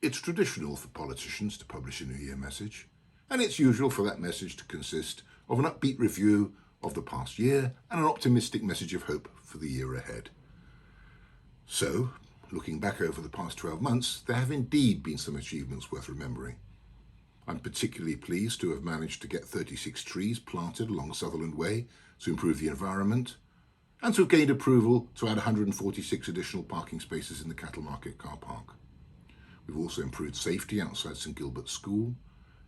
It's traditional for politicians to publish a New Year message, and it's usual for that message to consist of an upbeat review of the past year and an optimistic message of hope for the year ahead. So, looking back over the past 12 months, there have indeed been some achievements worth remembering. I'm particularly pleased to have managed to get 36 trees planted along Sutherland Way to improve the environment, and to have gained approval to add 146 additional parking spaces in the Cattle Market car park. We've also improved safety outside St Gilbert's School,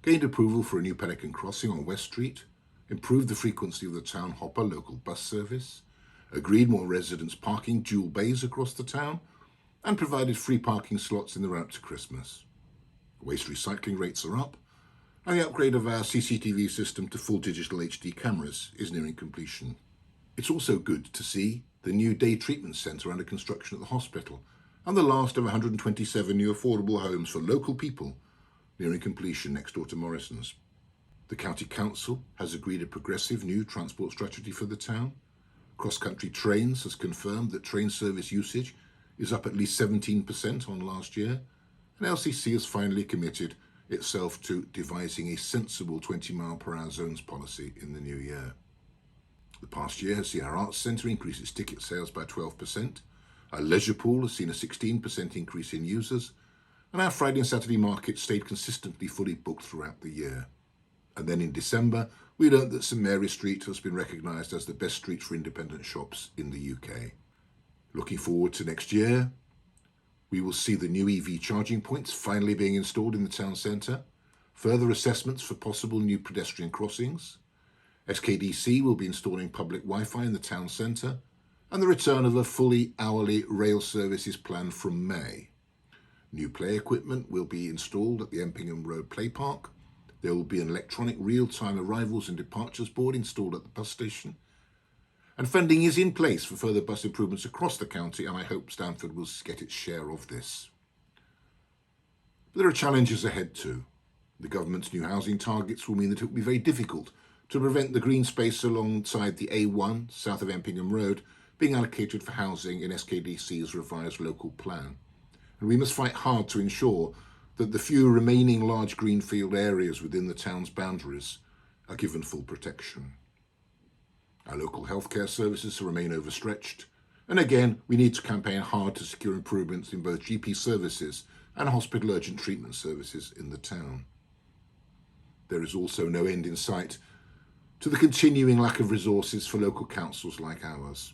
gained approval for a new Pelican crossing on West Street, improved the frequency of the Town Hopper local bus service, agreed more residents parking dual bays across the town, and provided free parking slots in the run-up to Christmas. Waste recycling rates are up, and the upgrade of our CCTV system to full digital HD cameras is nearing completion. It's also good to see the new day treatment centre under construction at the hospital, and the last of 127 new affordable homes for local people nearing completion next door to Morrison's. The County Council has agreed a progressive new transport strategy for the town. Cross Country Trains has confirmed that train service usage is up at least 17% on last year, and LCC has finally committed itself to devising a sensible 20-mile-per-hour zones policy in the new year. The past year has seen our Arts Centre increase its ticket sales by 12%, our leisure pool has seen a 16% increase in users, and our Friday and Saturday markets stayed consistently fully booked throughout the year. And then in December, we learnt that St Mary Street has been recognised as the best street for independent shops in the UK. Looking forward to next year, we will see the new EV charging points finally being installed in the town centre, further assessments for possible new pedestrian crossings, SKDC will be installing public Wi-Fi in the town centre, and the return of a fully hourly rail service is planned from May. New play equipment will be installed at the Empingham Road Play Park. There will be an electronic real-time arrivals and departures board installed at the bus station. And funding is in place for further bus improvements across the county, and I hope Stamford will get its share of this. But there are challenges ahead too. The government's new housing targets will mean that it will be very difficult to prevent the green space alongside the A1, south of Empingham Road, being allocated for housing in SKDC's revised local plan. And we must fight hard to ensure that the few remaining large greenfield areas within the town's boundaries are given full protection. Our local healthcare services remain overstretched, and again we need to campaign hard to secure improvements in both GP services and hospital urgent treatment services in the town. There is also no end in sight to the continuing lack of resources for local councils like ours.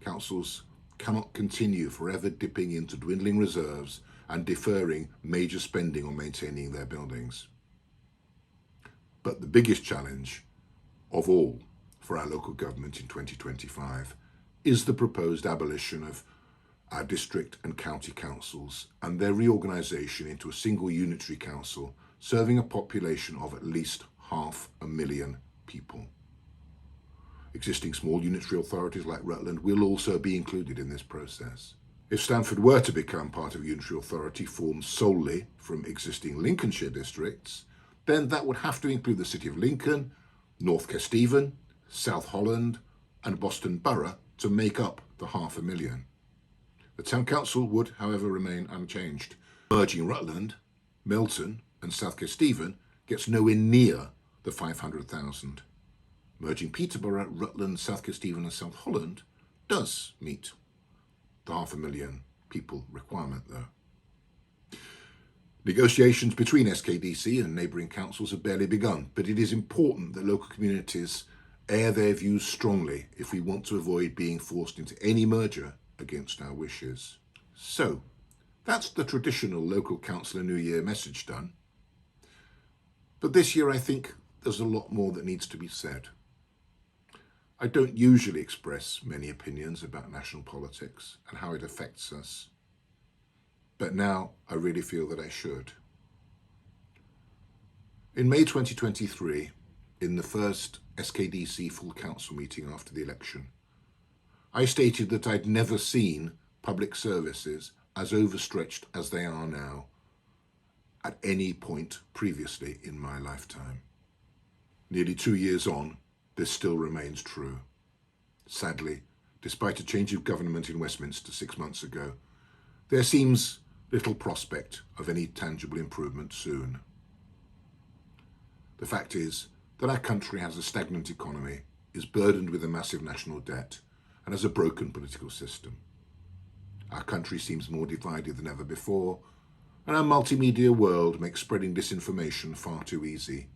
Councils cannot continue forever dipping into dwindling reserves and deferring major spending on maintaining their buildings. But the biggest challenge of all for our local government in 2025 is the proposed abolition of our district and county councils and their reorganisation into a single unitary council serving a population of at least 500,000 people. Existing small unitary authorities like Rutland will also be included in this process. If Stamford were to become part of a unitary authority formed solely from existing Lincolnshire districts, then that would have to include the City of Lincoln, North Kesteven, South Holland and Boston Borough to make up the 500,000. The Town Council would, however, remain unchanged. Merging Rutland, Melton and South Kesteven gets nowhere near the 500,000. Merging Peterborough, Rutland, South Kesteven and South Holland does meet the 500,000 people requirement though. Negotiations between SKDC and neighbouring councils have barely begun, but it is important that local communities air their views strongly if we want to avoid being forced into any merger against our wishes. So, that's the traditional local councillor New Year message done. But this year I think there's a lot more that needs to be said. I don't usually express many opinions about national politics and how it affects us, but now I really feel that I should. In May 2023, in the first SKDC full council meeting after the election, I stated that I'd never seen public services as overstretched as they are now at any point previously in my lifetime. Nearly 2 years on, this still remains true. Sadly, despite a change of government in Westminster 6 months ago, there seems little prospect of any tangible improvement soon. The fact is that our country has a stagnant economy, is burdened with a massive national debt, and has a broken political system. Our country seems more divided than ever before, and our multimedia world makes spreading disinformation far too easy.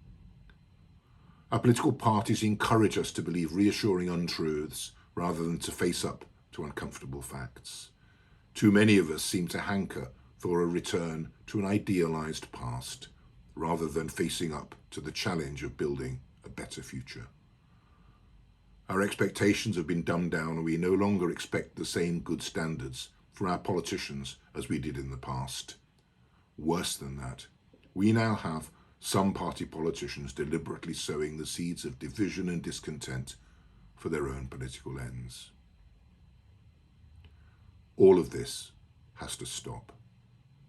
Our political parties encourage us to believe reassuring untruths rather than to face up to uncomfortable facts. Too many of us seem to hanker for a return to an idealised past, rather than facing up to the challenge of building a better future. Our expectations have been dumbed down, and we no longer expect the same good standards from our politicians as we did in the past. Worse than that, we now have some party politicians deliberately sowing the seeds of division and discontent for their own political ends. All of this has to stop,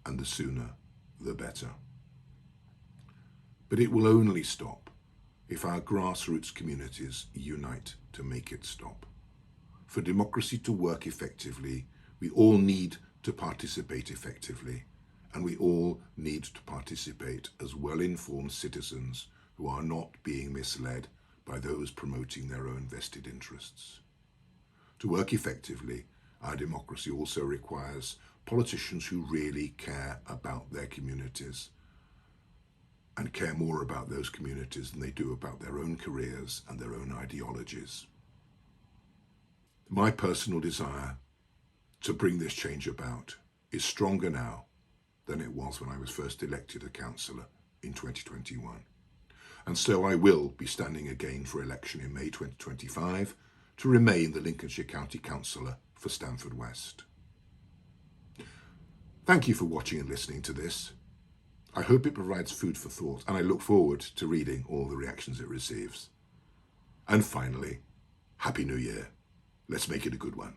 and the sooner the better. But it will only stop if our grassroots communities unite to make it stop. For democracy to work effectively, we all need to participate effectively, and we all need to participate as well-informed citizens who are not being misled by those promoting their own vested interests. To work effectively, our democracy also requires politicians who really care about their communities and care more about those communities than they do about their own careers and their own ideologies. My personal desire to bring this change about is stronger now than it was when I was first elected a councillor in 2021. And so I will be standing again for election in May 2025 to remain the Lincolnshire County Councillor for Stamford West. Thank you for watching and listening to this. I hope it provides food for thought, and I look forward to reading all the reactions it receives. And finally, Happy New Year. Let's make it a good one.